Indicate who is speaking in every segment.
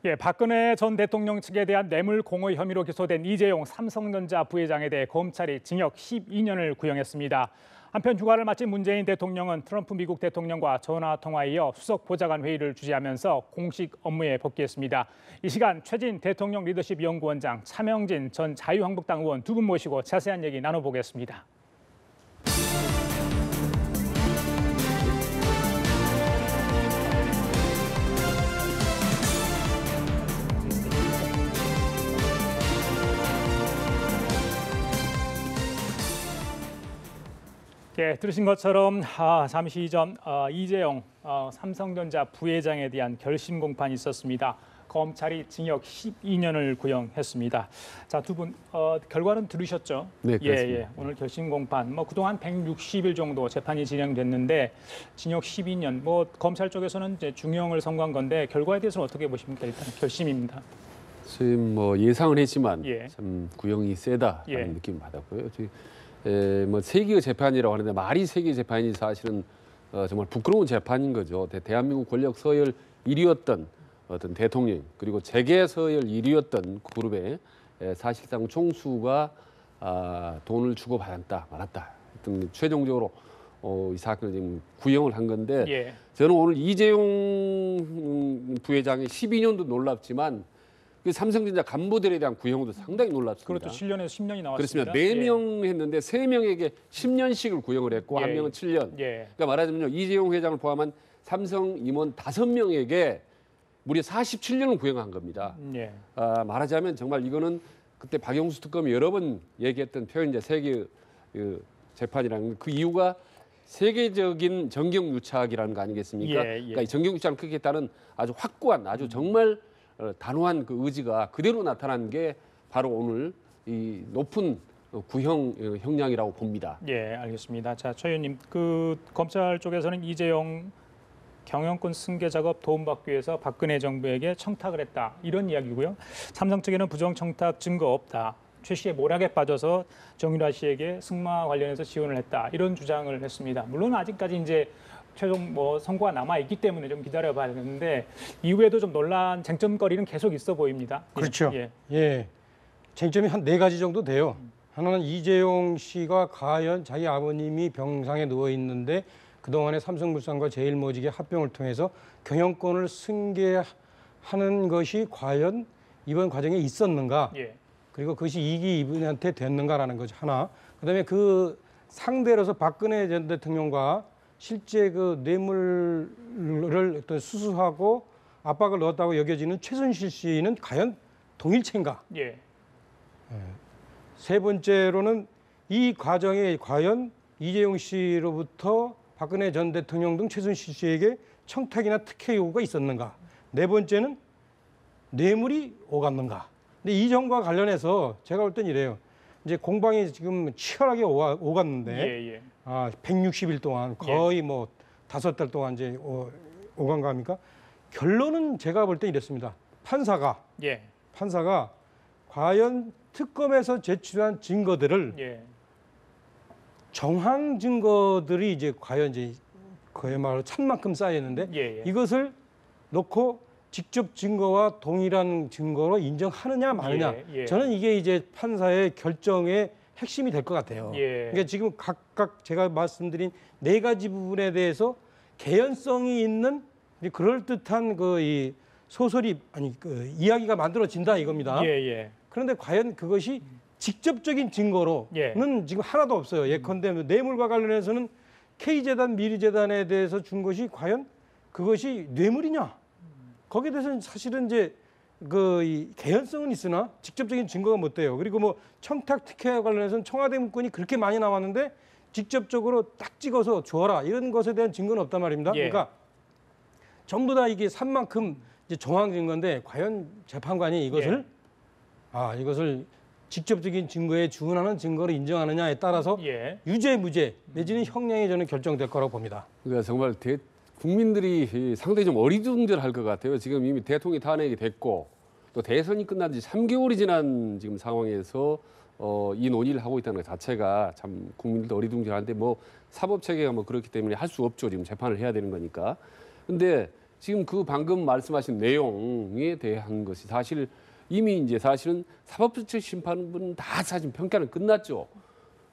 Speaker 1: 예, 박근혜 전 대통령 측에 대한 뇌물 공여 혐의로 기소된 이재용 삼성전자 부회장에 대해 검찰이 징역 12년을 구형했습니다. 한편 휴가를 마친 문재인 대통령은 트럼프 미국 대통령과 전화통화에 이어 수석 보좌관 회의를 주재하면서 공식 업무에 복귀했습니다. 이 시간 최진 대통령 리더십 연구원장, 차명진 전 자유한국당 의원 두 분 모시고 자세한 얘기 나눠보겠습니다. 예, 들으신 것처럼 잠시 전 이재용 삼성전자 부회장에 대한 결심 공판이 있었습니다. 검찰이 징역 12년을 구형했습니다. 자, 두 분 결과는 들으셨죠?
Speaker 2: 네, 그렇습니다.
Speaker 1: 예, 오늘 결심 공판. 그동안 160일 정도 재판이 진행됐는데 징역 12년. 검찰 쪽에서는 이제 중형을 선고한 건데 결과에 대해서는 어떻게 보십니까? 일단 결심입니다.
Speaker 2: 지금 예상을 했지만
Speaker 1: 예.
Speaker 2: 참 구형이 세다라는
Speaker 1: 예.
Speaker 2: 느낌을 받았고요. 세기의 재판이라고 하는데 말이 세기의 재판이 사실은 정말 부끄러운 재판인 거죠. 대한민국 권력 서열 1위였던 어떤 대통령 그리고 재계 서열 1위였던 그룹의 사실상 총수가 돈을 주고 받았다 말았다. 하여튼 최종적으로 이 사건을 지금 구형을 한 건데
Speaker 1: 예.
Speaker 2: 저는 오늘 이재용 부회장의 12년도 놀랍지만 그 삼성전자 간부들에 대한 구형도 상당히 놀랍습니다.
Speaker 1: 그렇죠. 7년에서 10년이 나왔습니다.
Speaker 2: 그렇습니다. 4명 했는데 3명에게 10년씩을 구형을 했고
Speaker 1: 예.
Speaker 2: 한 명은 7년.
Speaker 1: 예.
Speaker 2: 그러니까 말하자면요. 이재용 회장을 포함한 삼성 임원 5명에게 무려 47년을 구형한 겁니다.
Speaker 1: 예.
Speaker 2: 말하자면 정말 이거는 그때 박영수 특검이 여러 번 얘기했던 표현이제 세계 재판이라는 그 이유가 세계적인 정경유착이라는 거 아니겠습니까?
Speaker 1: 예, 예.
Speaker 2: 그러니까 이 정경유착을 크겠다는 아주 확고한 아주 정말 단호한 그 의지가 그대로 나타난 게 바로 오늘 이 높은 구형 형량이라고 봅니다.
Speaker 1: 예, 알겠습니다. 자, 최 의원님, 검찰 쪽에서는 이재용 경영권 승계 작업 도움받기 위해서 박근혜 정부에게 청탁을 했다 이런 이야기고요. 삼성 측에는 부정 청탁 증거 없다. 최 씨의 모략에 빠져서 정유라 씨에게 승마 관련해서 지원을 했다 이런 주장을 했습니다. 물론 아직까지 이제 최종 선고가 남아 있기 때문에 좀 기다려봐야 되는데 이후에도 좀 논란 쟁점거리는 계속 있어 보입니다.
Speaker 3: 그렇죠.
Speaker 1: 예.
Speaker 3: 예. 쟁점이 한 4가지 정도 돼요. 하나는 이재용 씨가 과연 자기 아버님이 병상에 누워 있는데 그동안에 삼성물산과 제일모직의 합병을 통해서 경영권을 승계하는 것이 과연 이번 과정에 있었는가?
Speaker 1: 예.
Speaker 3: 그리고 그것이 이익이 이분한테 됐는가라는 거죠. 하나. 그다음에 그 상대로서 박근혜 전 대통령과 실제 그 뇌물을 어떤 수수하고 압박을 넣었다고 여겨지는 최순실 씨는 과연 동일체인가?
Speaker 1: 예.
Speaker 3: 세 번째로는 이 과정에 과연 이재용 씨로부터 박근혜 전 대통령 등 최순실 씨에게 청탁이나 특혜 요구가 있었는가? 네 번째는 뇌물이 오갔는가? 근데 이 점과 관련해서 제가 볼 땐 이래요. 이제 공방이 지금 치열하게 오갔는데
Speaker 1: 예.
Speaker 3: 160일 동안 거의 5달 동안 이제 오간 거 아닙니까? 결론은 제가 볼 때 이랬습니다. 판사가 과연 특검에서 제출한 증거들을
Speaker 1: 예.
Speaker 3: 정황 증거들이 이제 과연 이제 그야말로 찬만큼 쌓였는데
Speaker 1: 예.
Speaker 3: 이것을 놓고 직접 증거와 동일한 증거로 인정하느냐 마느냐
Speaker 1: 예.
Speaker 3: 저는 이게 이제 판사의 결정의 핵심이 될 것 같아요.
Speaker 1: 예.
Speaker 3: 그러니까 지금 각각 제가 말씀드린 4가지 부분에 대해서 개연성이 있는 그럴듯한 이 소설이 이야기가 만들어진다 이겁니다.
Speaker 1: 예.
Speaker 3: 그런데 과연 그것이 직접적인 증거로는 지금 하나도 없어요. 예컨대 뇌물과 관련해서는 K재단, 미르재단에 대해서 준 것이 과연 그것이 뇌물이냐? 거기에 대해서는 사실은 이제 이 개연성은 있으나 직접적인 증거가 못 돼요. 그리고 청탁 특혜와 관련해서는 청와대 문건이 그렇게 많이 나왔는데 직접적으로 딱 찍어서 줘라 이런 것에 대한 증거는 없단 말입니다.
Speaker 1: 예.
Speaker 3: 그러니까 전부 다 이게 산 만큼 이제 정황 증거인데 과연 재판관이 이것을 이것을 직접적인 증거에 준하는 증거로 인정하느냐에 따라서 유죄, 무죄 내지는 형량이 저는 결정될 거라고 봅니다.
Speaker 2: 그러니까 정말 국민들이 상당히 좀 어리둥절할 것 같아요. 지금 이미 대통령이 탄핵이 됐고 또 대선이 끝난 지 3개월이 지난 지금 상황에서 이 논의를 하고 있다는 것 자체가 참 국민들도 어리둥절한데 사법 체계가 그렇기 때문에 할 수 없죠. 지금 재판을 해야 되는 거니까. 근데 지금 그 방금 말씀하신 내용에 대한 것이 사실 이미 이제 사실은 사법부처 심판은 다 사실 평가는 끝났죠.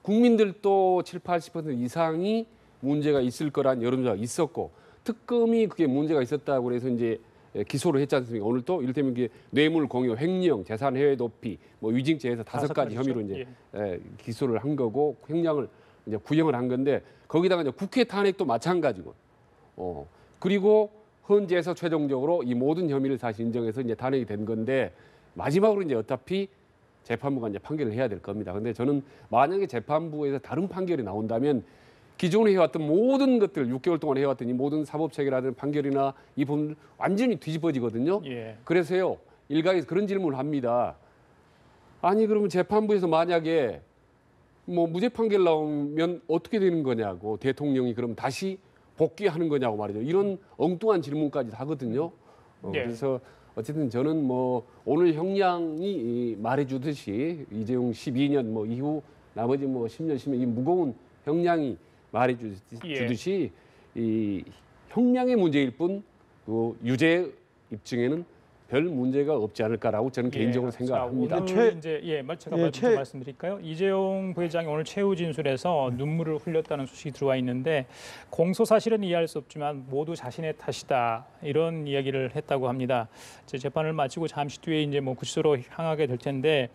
Speaker 2: 국민들도 7, 80% 이상이 문제가 있을 거란 여론조사가 있었고 특검이 그게 문제가 있었다고 해서 이제 기소를 했지 않습니까? 오늘 또 이를테면 이게 뇌물 공여, 횡령, 재산 해외 도피, 뭐 위증죄에서 5가지 혐의로 이제 기소를 한 거고 횡령을 이제 구형을 한 건데 거기다가 이제 국회 탄핵도 마찬가지고. 그리고 헌재에서 최종적으로 이 모든 혐의를 사실 인정해서 이제 탄핵이 된 건데 마지막으로 이제 어차피 재판부가 이제 판결을 해야 될 겁니다. 근데 저는 만약에 재판부에서 다른 판결이 나온다면 기존에 해왔던 모든 것들 6개월 동안 해왔던 이 모든 사법 체계라든 판결이나 이 부분 완전히 뒤집어지거든요.
Speaker 1: 예.
Speaker 2: 그래서요 일각에서 그런 질문을 합니다. 아니 그러면 재판부에서 만약에 뭐 무죄 판결 나오면 어떻게 되는 거냐고 대통령이 그럼 다시 복귀하는 거냐고 말이죠. 이런 엉뚱한 질문까지 하거든요. 그래서 어쨌든 저는 뭐 오늘 형량이 말해주듯이 이재용 12년 뭐 이후 나머지 뭐 10년, 10년 이 무거운 형량이 말해주듯이 이 형량의 문제일 뿐 그 유죄 입증에는 별 문제가 없지 않을까라고 저는 개인적으로 생각합니다.
Speaker 1: 오늘 이제 제가 먼저 말씀드릴까요? 이재용 부회장이 오늘 최후 진술에서 눈물을 흘렸다는 소식이 들어와 있는데 공소 사실은 이해할 수 없지만 모두 자신의 탓이다 이런 이야기를 했다고 합니다. 제 재판을 마치고 잠시 뒤에 이제 뭐 구치소로 향하게 될 텐데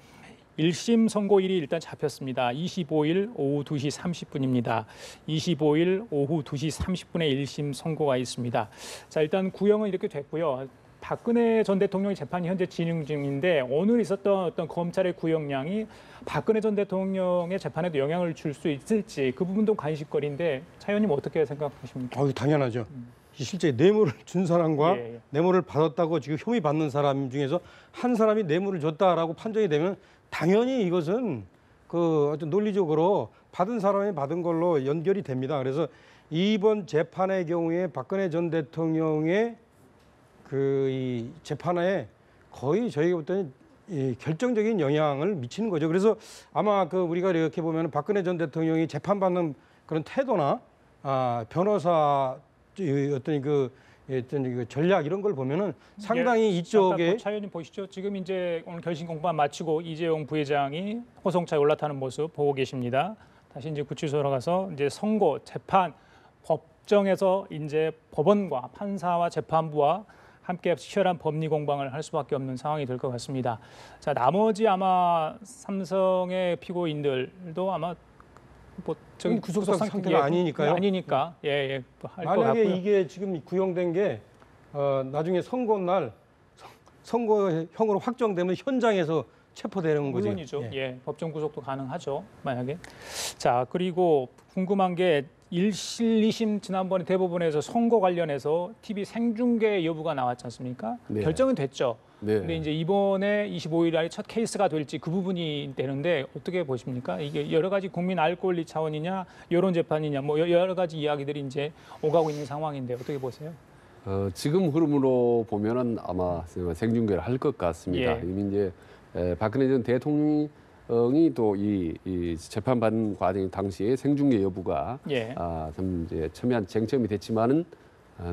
Speaker 1: 1심 선고일이 일단 잡혔습니다. 25일 오후 2시 30분입니다. 25일 오후 2시 30분에 1심 선고가 있습니다. 자, 일단 구형은 이렇게 됐고요. 박근혜 전 대통령의 재판이 현재 진행 중인데 오늘 있었던 어떤 검찰의 구형량이 박근혜 전 대통령의 재판에도 영향을 줄 수 있을지 그 부분도 관심거리인데 차 의원님 어떻게 생각하십니까?
Speaker 3: 당연하죠. 실제 뇌물을 준 사람과 뇌물을 받았다고 지금 혐의 받는 사람 중에서 한 사람이 뇌물을 줬다라고 판정이 되면 당연히 이것은 그 어떤 논리적으로 받은 사람이 받은 걸로 연결이 됩니다. 그래서 이번 재판의 경우에 박근혜 전 대통령의 이 재판에 거의 저희가 볼 때는 결정적인 영향을 미치는 거죠. 그래서 아마 우리가 이렇게 보면 박근혜 전 대통령이 재판받는 그런 태도나 변호사 어떤 그 전략 이런 걸 보면은 상당히 이쪽에
Speaker 1: 차 의원님 보시죠. 지금 이제 오늘 결심 공판 마치고 이재용 부회장이 호송차에 올라타는 모습 보고 계십니다. 다시 이제 구치소로 가서 이제 선고, 재판, 법정에서 이제 법원과 판사와 재판부와 함께 치열한 법리 공방을 할 수밖에 없는 상황이 될 것 같습니다. 자, 나머지 아마 삼성의 피고인들도 아마 뭐
Speaker 3: 구속 상태가 아니니까요.
Speaker 1: 아니니까 할 것 같고요.
Speaker 3: 만약에 이게 지금 구형된 게 나중에 선고 날 선고형으로 확정되면 현장에서 체포되는 거죠.
Speaker 1: 물론이죠. 법정 구속도 가능하죠. 만약에. 자, 그리고 궁금한 게 1심, 2심 지난번에 대법원에서 선고 관련해서 TV 생중계 여부가 나왔지 않습니까?
Speaker 2: 네.
Speaker 1: 결정은 됐죠.
Speaker 2: 네.
Speaker 1: 근데 이제 이번에 25일 날이 첫 케이스가 될지 그 부분이 되는데 어떻게 보십니까? 이게 여러 가지 국민 알 권리 차원이냐, 여론 재판이냐, 뭐 여러 가지 이야기들이 이제 오가고 있는 상황인데 어떻게 보세요?
Speaker 2: 지금 흐름으로 보면은 아마 생중계를 할 것 같습니다. 이미 이제 박근혜 전 대통령이 또 이 재판받는 과정 당시에 생중계 여부가 참 이제 첨예한 쟁점이 됐지만은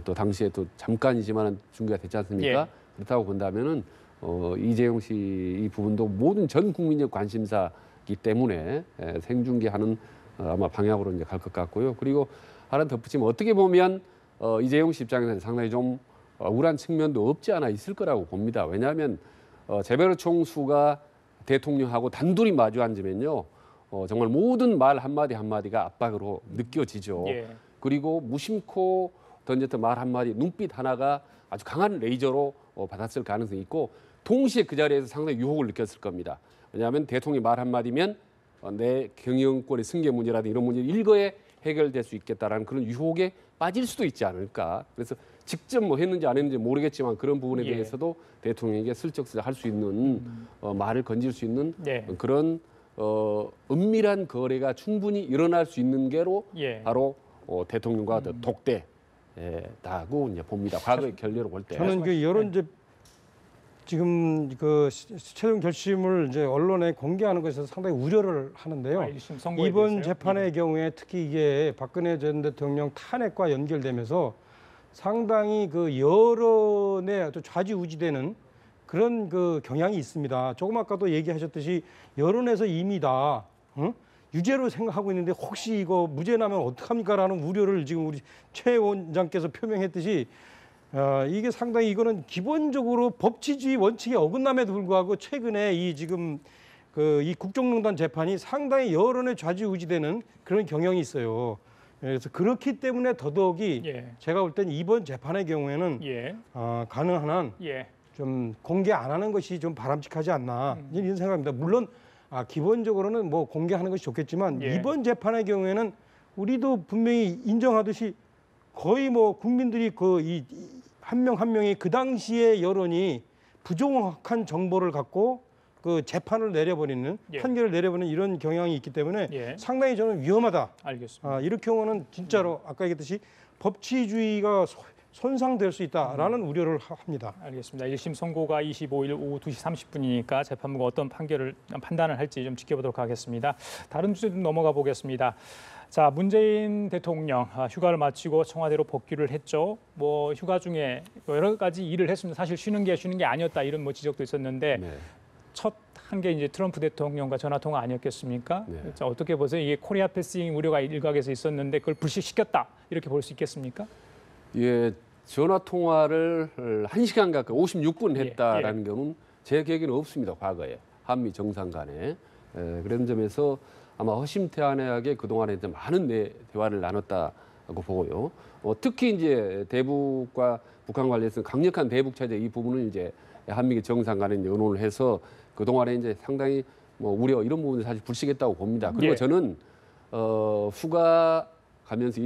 Speaker 2: 또 당시에 또 잠깐이지만은 중계가 됐지 않습니까? 그렇다고 본다면은 이재용 씨 이 부분도 모든 전 국민적 관심사이기 때문에 생중계하는 아마 방향으로 이제 갈 것 같고요. 그리고 하나 덧붙이면 어떻게 보면 이재용 씨 입장에서는 상당히 좀 억울한 측면도 없지 않아 있을 거라고 봅니다. 왜냐하면 재벌 총수가 대통령하고 단둘이 마주 앉으면요, 정말 모든 말 한마디 한마디가 압박으로 느껴지죠. 그리고 무심코 던졌던 말 한마디, 눈빛 하나가 아주 강한 레이저로 받았을 가능성이 있고 동시에 그 자리에서 상당히 유혹을 느꼈을 겁니다. 왜냐하면 대통령이 말 한마디면 내 경영권의 승계 문제라든지 이런 문제 일거에 해결될 수 있겠다라는 그런 유혹에 빠질 수도 있지 않을까. 그래서 직접 뭐 했는지 안 했는지 모르겠지만 그런 부분에 대해서도 대통령에게 슬쩍 할 수 있는 말을 건질 수 있는 그런 은밀한 거래가 충분히 일어날 수 있는 게로 바로 대통령과 독대다고 이제 봅니다. 과거의 결례로 볼 때.
Speaker 3: 저는 그 여론 지금 그 최종 결심을 이제 언론에 공개하는 것에서 상당히 우려를 하는데요. 이번 재판의 경우에 특히 이게 박근혜 전 대통령 탄핵과 연결되면서 상당히 그 여론에 또 좌지우지되는 그런 그 경향이 있습니다. 조금 아까도 얘기하셨듯이 여론에서 이미 다 유죄로 생각하고 있는데 혹시 이거 무죄 나면 어떡합니까라는 우려를 지금 우리 최 원장께서 표명했듯이 이게 상당히 이거는 기본적으로 법치주의 원칙에 어긋남에도 불구하고 최근에 이 지금 이 국정농단 재판이 상당히 여론에 좌지우지되는 그런 경향이 있어요. 그래서 그렇기 때문에 더더욱이 제가 볼 땐 이번 재판의 경우에는 가능한 한 좀 공개 안 하는 것이 좀 바람직하지 않나 이런 생각입니다. 물론 기본적으로는 뭐 공개하는 것이 좋겠지만 이번 재판의 경우에는 우리도 분명히 인정하듯이 거의 뭐 국민들이 그 이 한 명 한 명이 그 당시의 여론이 부정확한 정보를 갖고 그 재판을 내려버리는 판결을 내려버리는 이런 경향이 있기 때문에 상당히 저는 위험하다.
Speaker 1: 알겠습니다.
Speaker 3: 이럴 경우는 진짜로 아까 얘기했듯이 법치주의가 손상될 수 있다라는 우려를 합니다.
Speaker 1: 알겠습니다. 1심 선고가 25일 오후 2시 30분이니까 재판부가 어떤 판단을 할지 좀 지켜보도록 하겠습니다. 다른 주제 좀 넘어가 보겠습니다. 자, 문재인 대통령 휴가를 마치고 청와대로 복귀를 했죠. 뭐 휴가 중에 여러 가지 일을 했습니다. 사실 쉬는 게 아니었다 이런 뭐 지적도 있었는데 첫 한 게 이제 트럼프 대통령과 전화 통화 아니었겠습니까? 자, 어떻게 보세요? 이게 코리아 패싱 우려가 일각에서 있었는데 그걸 불식시켰다 이렇게 볼 수 있겠습니까?
Speaker 2: 예, 전화 통화를 1시간 가까이 56분 했다라는 경우는 제 기억에는 없습니다. 과거에 한미 정상 간에 그런 점에서 아마 허심탄회하게 그동안에 많은 대화를 나눴다고 보고요. 특히 이제 대북과 북한 관련해서 강력한 대북 체제 이 부분을 이제 한미 정상 간에 의논을 해서 그동안에 이제 상당히 뭐 우려 이런 부분을 사실 불식했다고 봅니다. 그리고 저는 휴가 가면서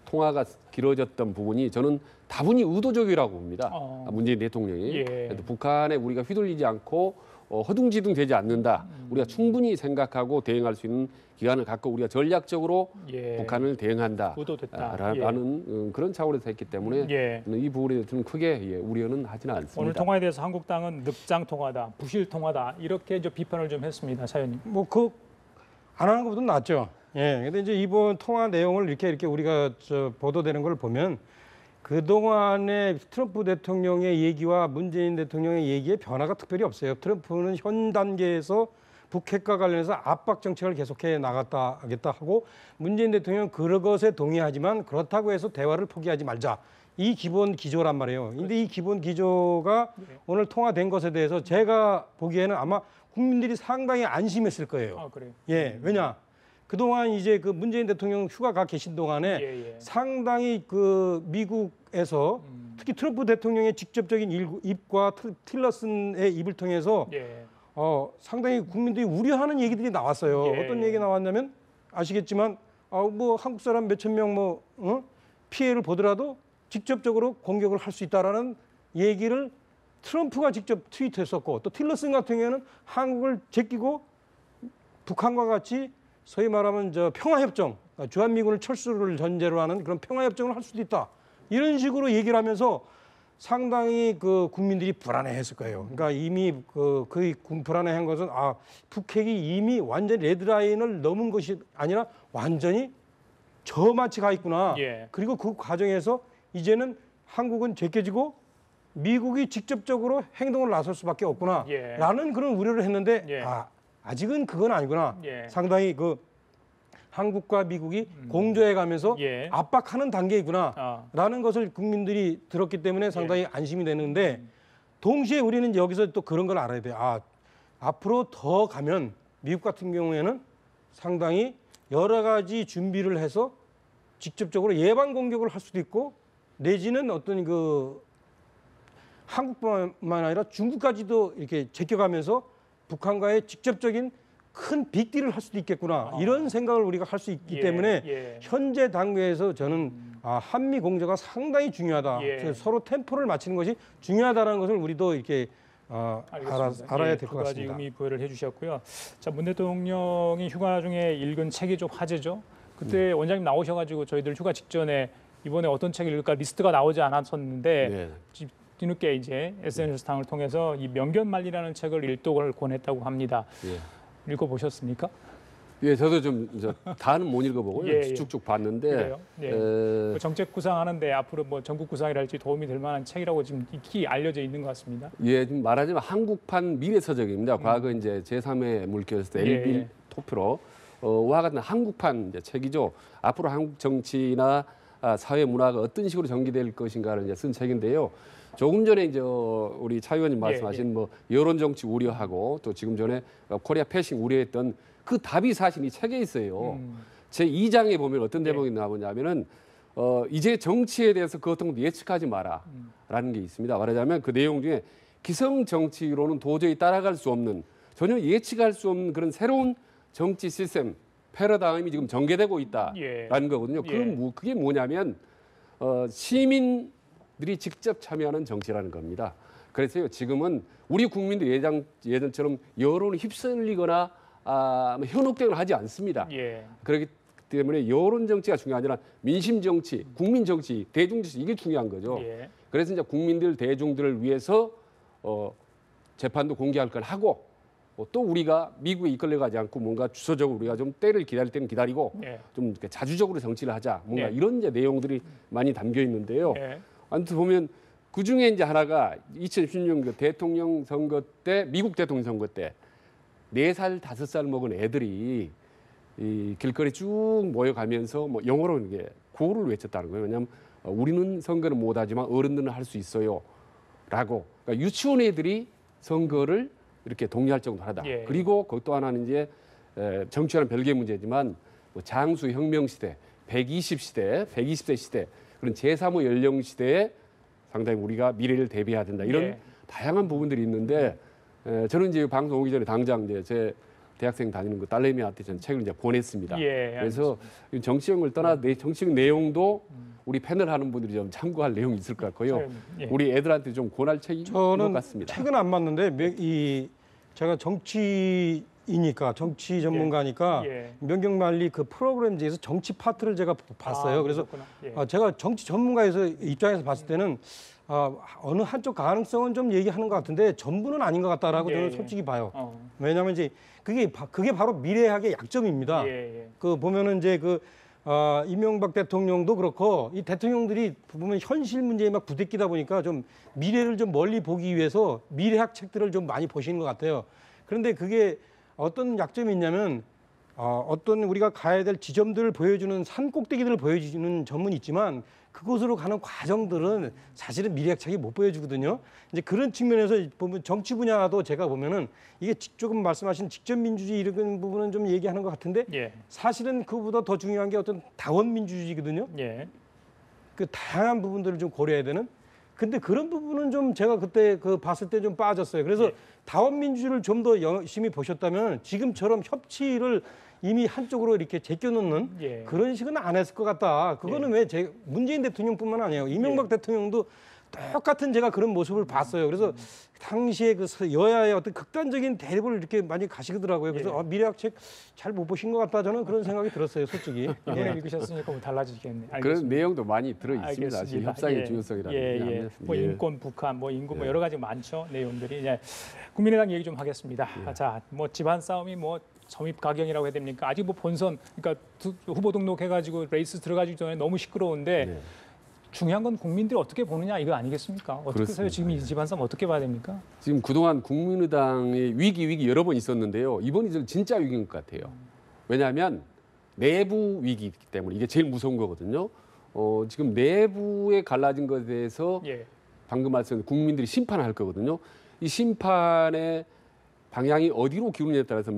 Speaker 2: 통화가 길어졌던 부분이 저는 다분히 의도적이라고 봅니다. 문재인 대통령이 북한에 우리가 휘둘리지 않고 허둥지둥 되지 않는다. 우리가 충분히 생각하고 대응할 수 있는 기간을 갖고 우리가 전략적으로 북한을 대응한다라는 그런 차원에서 했기 때문에 이 부분에 대해서는 크게 우려는 하지는 않습니다.
Speaker 1: 오늘 통화에 대해서 한국당은 늑장 통화다, 부실 통화다 이렇게 이제 비판을 좀 했습니다. 차관님.
Speaker 3: 뭐 그 안 하는 것보다 낫죠. 근데 이제 이번 통화 내용을 이렇게 우리가 보도되는 걸 보면 그동안의 트럼프 대통령의 얘기와 문재인 대통령의 얘기에 변화가 특별히 없어요. 트럼프는 현 단계에서 북핵과 관련해서 압박 정책을 계속해 나가겠다 하고 문재인 대통령은 그것에 동의하지만 그렇다고 해서 대화를 포기하지 말자. 이 기본 기조란 말이에요. 근데 이 기본 기조가 오늘 통화된 것에 대해서 제가 보기에는 아마 국민들이 상당히 안심했을 거예요.
Speaker 1: 그래요?
Speaker 3: 왜냐? 그동안 이제 그 문재인 대통령 휴가 가 계신 동안에 상당히 그 미국에서 특히 트럼프 대통령의 직접적인 입과 틸러슨의 입을 통해서 상당히 국민들이 우려하는 얘기들이 나왔어요. 어떤 얘기 나왔냐면 아시겠지만 뭐 한국 사람 몇천 명 피해를 보더라도 직접적으로 공격을 할 수 있다라는 얘기를 트럼프가 직접 트윗했었고 또 틸러슨 같은 경우에는 한국을 제끼고 북한과 같이 소위 말하면 평화협정, 주한미군을 철수를 전제로 하는 그런 평화협정을 할 수도 있다. 이런 식으로 얘기를 하면서 상당히 그 국민들이 불안해했을 거예요. 그러니까 이미 그 불안해한 것은 북핵이 이미 완전히 레드라인을 넘은 것이 아니라 완전히 저마치 가 있구나. 그리고 그 과정에서 이제는 한국은 제껴지고 미국이 직접적으로 행동을 나설 수밖에 없구나. 라는 그런 우려를 했는데 아직은 그건 아니구나. 상당히 그 한국과 미국이 공조해 가면서 압박하는 단계이구나. 라는 것을 국민들이 들었기 때문에 상당히 안심이 되는데 동시에 우리는 여기서 또 그런 걸 알아야 돼요. 앞으로 더 가면 미국 같은 경우에는 상당히 여러 가지 준비를 해서 직접적으로 예방 공격을 할 수도 있고 내지는 어떤 그 한국뿐만 아니라 중국까지도 이렇게 제껴가면서 북한과의 직접적인 큰 빅딜을 할 수도 있겠구나. 이런 생각을 우리가 할 수 있기 때문에 현재 단계에서 저는 한미 공조가 상당히 중요하다. 서로 템포를 맞추는 것이 중요하다는 것을 우리도 이렇게 알아야 될 것 같습니다.
Speaker 1: 의미 부여를 해주셨고요. 자, 문 대통령이 휴가 중에 읽은 책이 좀 화제죠. 그때 원장님 나오셔가지고 저희들 휴가 직전에 이번에 어떤 책을 읽을까 리스트가 나오지 않았었는데 뒤늦게 이제 SNS상을 통해서 이 명견말리라는 책을 일독을 권했다고 합니다. 읽어보셨습니까?
Speaker 2: 예, 저도 좀 다는 못 읽어보고요.
Speaker 1: 예, 예.
Speaker 2: 쭉쭉 봤는데
Speaker 1: 그래요? 예. 그 정책 구상하는데 앞으로 뭐 전국 구상이랄지 도움이 될 만한 책이라고 지금 익히 알려져 있는 것 같습니다.
Speaker 2: 예, 좀 말하자면 한국판 미래서적입니다. 과거 이제 제3의 물결에서
Speaker 1: 예,
Speaker 2: 엘빌
Speaker 1: 예.
Speaker 2: 토프로 와 같은 한국판 이제 책이죠. 앞으로 한국 정치나 사회 문화가 어떤 식으로 전개될 것인가를 이제 쓴 책인데요. 조금 전에 이제 우리 차 의원님 말씀하신
Speaker 1: 예.
Speaker 2: 뭐 여론 정치 우려하고 또 지금 전에 코리아 패싱 우려했던 그 답이 사실 이 책에 있어요. 제 2장에 보면 어떤 대목이 나오냐면은 이제 정치에 대해서 그 어떤 것도 예측하지 마라라는 게 있습니다. 말하자면 그 내용 중에 기성 정치로는 도저히 따라갈 수 없는 전혀 예측할 수 없는 그런 새로운 정치 시스템 패러다임이 지금 전개되고 있다라는
Speaker 1: 예.
Speaker 2: 거거든요.
Speaker 1: 예.
Speaker 2: 그게 뭐냐면 시민들이 직접 참여하는 정치라는 겁니다. 그래서요 지금은 우리 국민들 예전처럼 여론에 휩쓸리거나 현혹되거나 하지 않습니다.
Speaker 1: 예.
Speaker 2: 그렇기 때문에 여론 정치가 중요한 게 아니라 민심 정치, 국민 정치, 대중 정치 이게 중요한 거죠.
Speaker 1: 예.
Speaker 2: 그래서 이제 국민들 대중들을 위해서 재판도 공개할 걸 하고 또 우리가 미국에 이끌려가지 않고 뭔가 주소적으로 우리가 좀 때를 기다릴 때는 기다리고
Speaker 1: 예.
Speaker 2: 좀 이렇게 자주적으로 정치를 하자 뭔가
Speaker 1: 예.
Speaker 2: 이런 이제 내용들이 많이 담겨 있는데요.
Speaker 1: 예.
Speaker 2: 아무튼 보면 그 중에 이제 하나가 2016년 그 대통령 선거 때 미국 대통령 선거 때 4살, 5살 먹은 애들이 이 길거리 쭉 모여가면서 뭐 영어로 이게 구호를 외쳤다는 거예요. 왜냐하면 우리는 선거를 못하지만 어른들은 할 수 있어요라고. 그러니까 유치원 애들이 선거를 이렇게 동의할 정도로 하다.
Speaker 1: 예.
Speaker 2: 그리고 그것도 하나는 이제 정치와는 별개의 문제지만 뭐 장수 혁명 시대, 120세 시대 그런 제3의 연령 시대에 상당히 우리가 미래를 대비해야 된다. 이런
Speaker 1: 예.
Speaker 2: 다양한 부분들이 있는데 저는 이제 방송 오기 전에 당장 이제 제 대학생 다니는 그 딸내미한테 저는 책을 이제 보냈습니다.
Speaker 1: 예,
Speaker 2: 그래서 정치형을 떠나 정치형 내용도 우리 패널 하는 분들이 좀 참고할 내용이 있을 것 같고요.
Speaker 1: 예.
Speaker 2: 우리 애들한테 좀 권할 책인 것
Speaker 3: 저는
Speaker 2: 같습니다.
Speaker 3: 책은 안 맞는데 제가 정치이니까 정치 전문가니까
Speaker 1: 예.
Speaker 3: 명경만리 그 프로그램즈에서 정치 파트를 제가 봤어요. 그래서
Speaker 1: 그렇구나. 예.
Speaker 3: 제가 정치 전문가에서 입장에서 봤을 때는 어느 한쪽 가능성은 좀 얘기하는 것 같은데 전부는 아닌 것 같다라고
Speaker 1: 예,
Speaker 3: 저는
Speaker 1: 예.
Speaker 3: 솔직히 봐요.
Speaker 1: 왜냐하면
Speaker 3: 이제 그게 바로 미래학의 약점입니다.
Speaker 1: 예.
Speaker 3: 그 보면은 이제 이명박 대통령도 그렇고 이 대통령들이 보면 현실 문제에 막 부대끼다 보니까 좀 미래를 좀 멀리 보기 위해서 미래학 책들을 좀 많이 보시는 것 같아요. 그런데 그게 어떤 약점이 있냐면 어떤 우리가 가야 될 지점들을 보여주는 산 꼭대기들을 보여주는 점은 있지만 그곳으로 가는 과정들은 사실은 미래학 책이 못 보여주거든요. 이제 그런 측면에서 보면 정치 분야도 제가 보면은 이게 조금 말씀하신 직접 민주주의 이런 부분은 좀 얘기하는 것 같은데
Speaker 1: 예.
Speaker 3: 사실은 그보다 더 중요한 게 어떤 다원 민주주의거든요.
Speaker 1: 예.
Speaker 3: 그 다양한 부분들을 좀 고려해야 되는. 근데 그런 부분은 좀 제가 그때 봤을 때 좀 빠졌어요. 그래서 다원 민주주의를 좀 더 열심히 보셨다면 지금처럼 협치를 이미 한쪽으로 이렇게 제껴놓는
Speaker 1: 예.
Speaker 3: 그런 식은 안 했을 것 같다. 그거는 왜 문재인 대통령뿐만 아니에요. 이명박 대통령도 똑같은 제가 그런 모습을 봤어요. 그래서 당시에 그 여야의 어떤 극단적인 대립을 이렇게 많이 가시더라고요. 그래서 미래학 책 잘 못 보신 것 같다. 저는 그런 생각이 들었어요, 솔직히.
Speaker 1: 이번에 읽으셨으니까 뭐 달라지겠네.
Speaker 2: 그런 내용도 많이 들어 있습니다.
Speaker 1: 알겠습니다.
Speaker 2: 협상의 중요성이라는 게.
Speaker 1: 뭐 인권 북한, 뭐 인구 뭐 여러 가지 많죠 내용들이. 이제 국민의당 얘기 좀 하겠습니다. 자, 뭐 집안 싸움이 뭐 점입 가경이라고 해야 됩니까? 아직 뭐 본선, 그러니까 후보 등록해가지고 레이스 들어가기 전에 너무 시끄러운데 중요한 건 국민들이 어떻게 보느냐 이거 아니겠습니까? 어떻게 해서 지금 이 집안 싸움 어떻게 봐야 됩니까?
Speaker 2: 지금 그동안 국민의당의 위기 여러 번 있었는데요. 이번이 진짜 위기인 것 같아요. 왜냐하면 내부 위기이기 때문에 이게 제일 무서운 거거든요. 지금 내부에 갈라진 것에 대해서 방금 말씀드린 국민들이 심판할 거거든요. 이 심판의 방향이 어디로 기울느냐에 따라서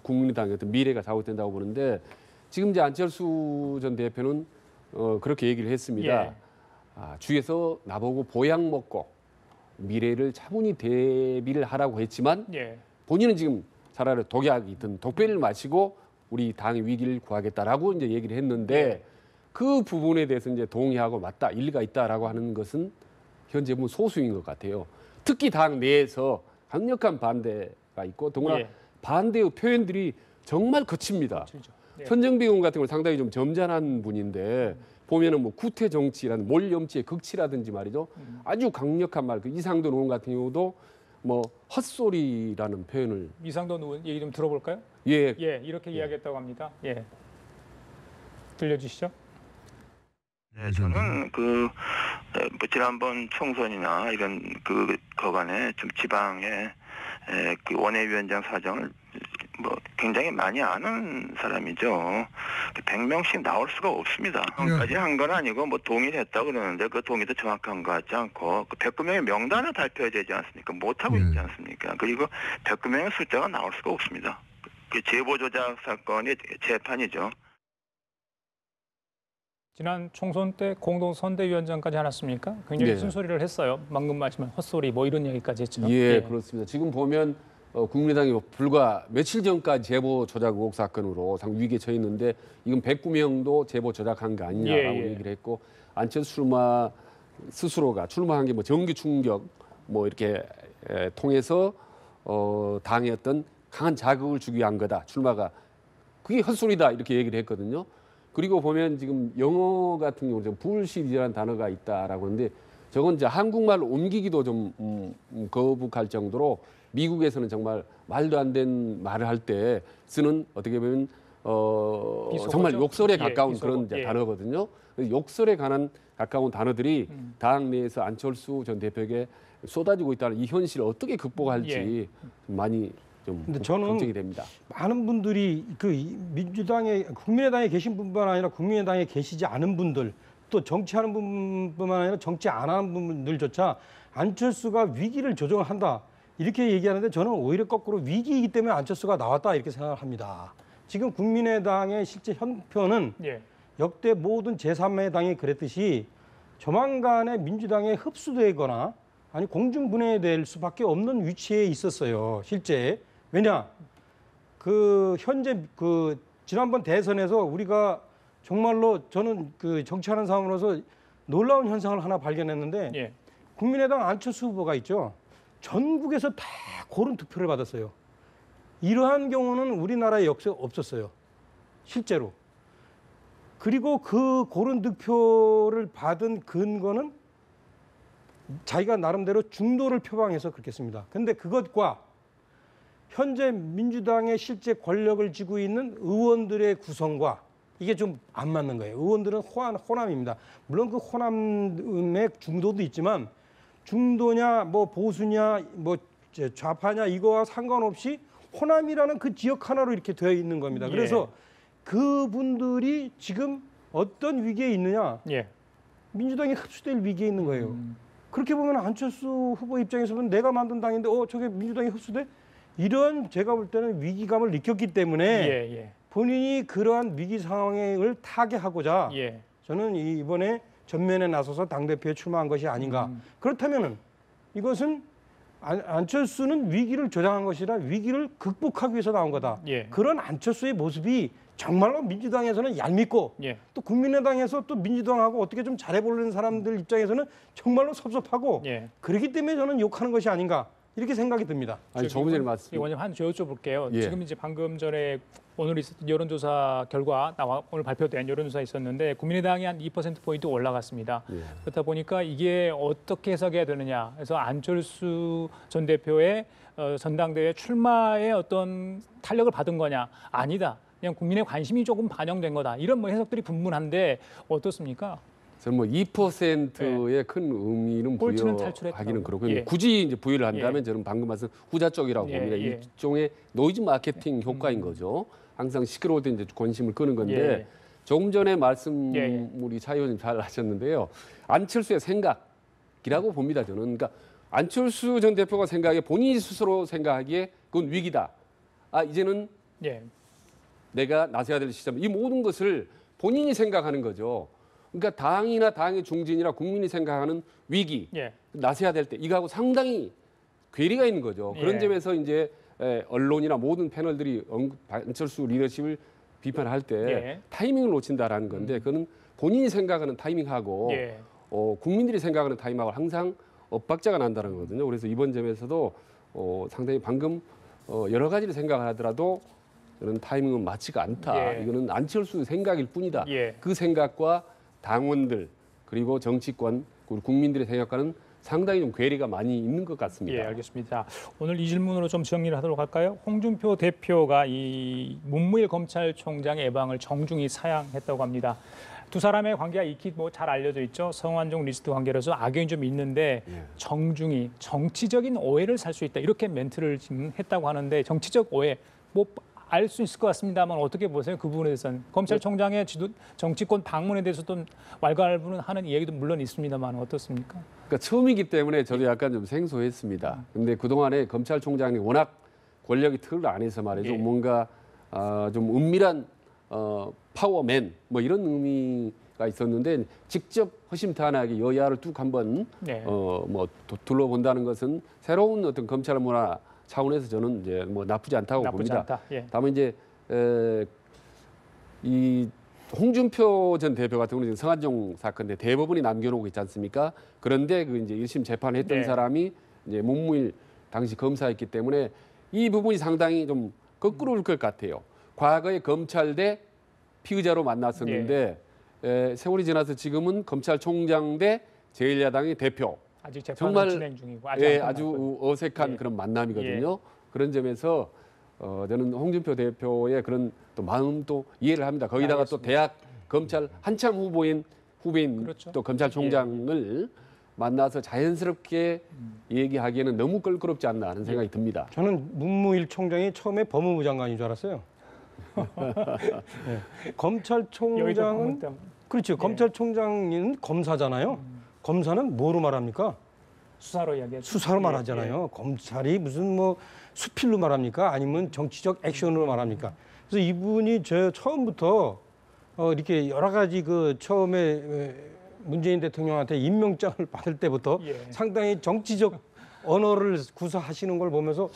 Speaker 2: 국민의당의 어떤 미래가 좌우된다고 보는데 지금 이제 안철수 전 대표는 그렇게 얘기를 했습니다. 주위에서 나보고 보약 먹고 미래를 차분히 대비를 하라고 했지만 본인은 지금 차라리 독약이든 독배를 마시고 우리 당의 위기를 구하겠다라고 이제 얘기를 했는데 그 부분에 대해서 이제 동의하고 맞다 일리가 있다라고 하는 것은 현재 뭐 소수인 것 같아요. 특히 당 내에서 강력한 반대가 있고 더구나 반대의 표현들이 정말 거칩니다. 천정배 의원 같은 경우 상당히 좀 점잖은 분인데 보면은 뭐 구태 정치라는 몰염치의 극치라든지 말이죠. 아주 강력한 말. 그 이상돈 의원 같은 경우도 뭐 헛소리라는 표현을
Speaker 1: 이상돈 의원 얘기 좀 들어볼까요?
Speaker 2: 예,
Speaker 1: 예, 이렇게 이야기했다고 합니다. 예, 들려주시죠.
Speaker 4: 네, 저는 뭐 지난번 총선이나 이런 거간에 좀 지방의 그 원외위원장 사정을 뭐 굉장히 많이 아는 사람이죠. 100명씩 나올 수가 없습니다. 까지 한 건 아니고 뭐 동의를 했다고 그러는데 그 동의도 정확한 것 같지 않고 그 109명의 명단을 발표해야 되지 않습니까? 못하고 있지 않습니까? 그리고 109명의 숫자가 나올 수가 없습니다. 그 제보 조작 사건이 재판이죠.
Speaker 1: 지난 총선 때 공동선대위원장까지 해놨습니까? 굉장히
Speaker 2: 네.
Speaker 1: 쓴소리를 했어요. 방금 말씀한 헛소리 뭐 이런 얘기까지 했죠.
Speaker 2: 예, 그렇습니다. 지금 보면 국민의당이 불과 며칠 전까지 제보 조작 의혹 사건으로 상 위기에 처해 있는데 이건 109명도 제보 조작한 거 아니냐라고 얘기를 했고 안철수 출마 스스로가 출마한 게 뭐 정규 충격 뭐 이렇게 통해서 당의 어떤 강한 자극을 주기 위한 거다. 출마가 그게 헛소리다 이렇게 얘기를 했거든요. 그리고 보면 지금 영어 같은 경우 불시이라는 단어가 있다라고 하는데 저건 이제 한국말로 옮기기도 좀 거북할 정도로 미국에서는 정말 말도 안 되는 말을 할 때 쓰는 어떻게 보면 정말 욕설에 가까운 그런 단어거든요. 욕설에 관한 가까운 단어들이 당 내에서 안철수 전 대표에게 쏟아지고 있다는 이 현실을 어떻게 극복할지 많이 좀 걱정이 됩니다.
Speaker 3: 많은 분들이 민주당에 국민의당에 계신 분뿐만 아니라 국민의당에 계시지 않은 분들 또 정치하는 분뿐만 아니라 정치 안 하는 분들조차 안철수가 위기를 조정한다 이렇게 얘기하는데 저는 오히려 거꾸로 위기이기 때문에 안철수가 나왔다 이렇게 생각을 합니다. 지금 국민의당의 실제 형편은 역대 모든 제3의 당이 그랬듯이 조만간에 민주당에 흡수되거나 아니 공중분해될 수밖에 없는 위치에 있었어요. 실제. 왜냐? 현재 지난번 대선에서 우리가 정말로 저는 정치하는 사람으로서 놀라운 현상을 하나 발견했는데 국민의당 안철수 후보가 있죠. 전국에서 다 고른 득표를 받았어요. 이러한 경우는 우리나라에 역사에 없었어요. 실제로. 그리고 그 고른 득표를 받은 근거는 자기가 나름대로 중도를 표방해서 그렇겠습니다. 그런데 그것과 현재 민주당의 실제 권력을 쥐고 있는 의원들의 구성과 이게 좀 안 맞는 거예요. 의원들은 호남입니다. 물론 그 호남의 중도도 있지만 중도냐 뭐 보수냐 뭐 좌파냐 이거와 상관없이 호남이라는 그 지역 하나로 이렇게 되어 있는 겁니다. 그래서 그분들이 지금 어떤 위기에 있느냐? 민주당이 흡수될 위기에 있는 거예요. 그렇게 보면 안철수 후보 입장에서는 내가 만든 당인데 저게 민주당이 흡수돼? 이런 제가 볼 때는 위기감을 느꼈기 때문에 본인이 그러한 위기 상황을 타개하고자 저는 이번에 전면에 나서서 당대표에 출마한 것이 아닌가. 그렇다면은 이것은 안철수는 위기를 조장한 것이라 위기를 극복하기 위해서 나온 거다. 그런 안철수의 모습이 정말로 민주당에서는 얄밉고 또 국민의당에서 또 민주당하고 어떻게 좀 잘해보려는 사람들 입장에서는 정말로 섭섭하고 그렇기 때문에 저는 욕하는 것이 아닌가 이렇게 생각이 듭니다.
Speaker 2: 아니, 조금 전에 말씀.
Speaker 1: 원님 한 여쭤볼게요. 지금 이제 방금 전에 오늘 있었던 여론조사 결과 오늘 발표된 여론조사 있었는데 국민의당이 한 2%포인트 올라갔습니다. 그렇다 보니까 이게 어떻게 해석해야 되느냐. 그래서 안철수 전 대표의 전당대회 출마의 어떤 탄력을 받은 거냐. 아니다. 그냥 국민의 관심이 조금 반영된 거다. 이런 뭐 해석들이 분분한데 어떻습니까?
Speaker 2: 저는 뭐 2%의 큰 의미는 부여하기는 그렇고 굳이 이제 부여를 한다면 저는 방금 말씀 후자 쪽이라고 봅니다. 일종의 노이즈 마케팅 효과인 거죠. 항상 시끄러울 때 이제 관심을 끄는 건데 조금 전에 말씀 우리 차 의원님 잘 하셨는데요. 안철수의 생각이라고 봅니다. 저는 그러니까 안철수 전 대표가 생각해 본인이 스스로 생각하기에 그건 위기다. 이제는 내가 나서야 될 시점. 이 모든 것을 본인이 생각하는 거죠. 그러니까 당이나 당의 중진이나 국민이 생각하는 위기, 나서야 될 때 이거하고 상당히 괴리가 있는 거죠. 그런 점에서 이제 언론이나 모든 패널들이 안철수 리더십을 비판할 때 타이밍을 놓친다라는 건데 그거는 본인이 생각하는 타이밍하고 국민들이 생각하는 타이밍하고 항상 엇박자가 난다는 거거든요. 그래서 이번 점에서도 상당히 방금 여러 가지를 생각하더라도 저는 타이밍은 맞지가 않다. 이거는 안철수 생각일 뿐이다. 그 생각과 당원들 그리고 정치권 그리고 국민들의 생각과는 상당히 좀 괴리가 많이 있는 것 같습니다.
Speaker 1: 예, 알겠습니다. 오늘 이 질문으로 좀 정리를 하도록 할까요? 홍준표 대표가 이 문무일 검찰총장의 예방을 정중히 사양했다고 합니다. 두 사람의 관계가 익히 뭐 잘 알려져 있죠. 성완종 리스트 관계로서 악연이 좀 있는데 정중히 정치적인 오해를 살 수 있다. 이렇게 멘트를 지금 했다고 하는데 정치적 오해 뭐 알 수 있을 것 같습니다만 어떻게 보세요? 그 부분에 대해서는 검찰총장의 정치권 방문에 대해서도 왈가왈부하는 이야기도 물론 있습니다만 어떻습니까?
Speaker 2: 그러니까 처음이기 때문에 저도 약간 좀 생소했습니다. 근데 그동안에 검찰총장이 워낙 권력이 틀을 안에서 말이죠.
Speaker 1: 예.
Speaker 2: 뭔가 좀 은밀한 파워맨 뭐 이런 의미가 있었는데 직접 허심탄회하게 여야를 뚝 한번
Speaker 1: 네.
Speaker 2: 뭐 둘러본다는 것은 새로운 어떤 검찰 문화 차원에서 저는 이제 뭐 나쁘지 않다고
Speaker 1: 나쁘지
Speaker 2: 봅니다.
Speaker 1: 않다. 예.
Speaker 2: 다만 이제 이 홍준표 전 대표 같은 경우는 지금 성완종 사건인데 대법원이 남겨놓고 있지 않습니까? 그런데 그 이제 1심 재판을 했던
Speaker 1: 네.
Speaker 2: 사람이 이제 문무일 당시 검사였기 때문에 이 부분이 상당히 좀 거꾸로울 것 같아요. 과거에 검찰 대 피의자로 만났었는데 세월이 지나서 지금은 검찰총장 대 제1야당의 대표.
Speaker 1: 아직 재판은
Speaker 2: 정말
Speaker 1: 진행 중이고
Speaker 2: 아주 어색한
Speaker 1: 예.
Speaker 2: 그런 만남이거든요. 그런 점에서 저는 홍준표 대표의 그런 또 마음도 이해를 합니다. 거기다가
Speaker 1: 알겠습니다.
Speaker 2: 또 대학 검찰 한참 후배인
Speaker 1: 그렇죠.
Speaker 2: 또 검찰총장을 만나서 자연스럽게 얘기하기에는 너무 껄끄럽지 않나 하는 생각이 듭니다.
Speaker 3: 저는 문무일 총장이 처음에 법무부 장관인 줄 알았어요. 네. 검찰총장은 그렇죠. 검찰총장은 검사잖아요. 검사는 뭐로 말합니까?
Speaker 1: 수사로 이야기하죠.
Speaker 3: 수사로 말하잖아요. 검찰이 무슨 뭐 수필로 말합니까? 아니면 정치적 액션으로 말합니까? 그래서 이분이 저 처음부터 이렇게 여러 가지 그 처음에 문재인 대통령한테 임명장을 받을 때부터 상당히 정치적 언어를 구사하시는 걸 보면서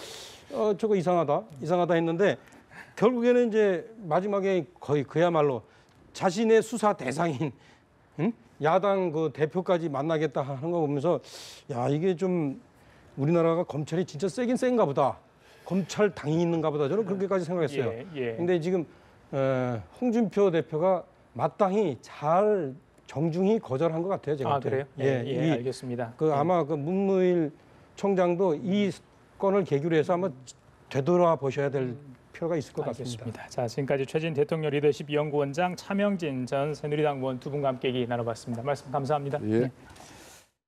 Speaker 3: 저거 이상하다 했는데 결국에는 이제 마지막에 거의 그야말로 자신의 수사 대상인 야당 그 대표까지 만나겠다 하는 거 보면서 야 이게 좀 우리나라가 검찰이 진짜 세긴 센가 보다. 검찰 당이 있는가 보다. 저는 그렇게까지 생각했어요. 근데 지금 홍준표 대표가 마땅히 잘 정중히 거절한 것 같아요. 제가.
Speaker 1: 그래요? 예, 알겠습니다.
Speaker 3: 아마 그 문무일 총장도 이 건을 계기로 해서 한번 되돌아보셔야 될 필요가 있을 것 같습니다.
Speaker 1: 알겠습니다. 자, 지금까지 최진 대통령 리더십 연구원장 차명진 전 새누리당 의원 두 분과 함께 얘기 나눠봤습니다. 말씀 감사합니다.
Speaker 2: 예.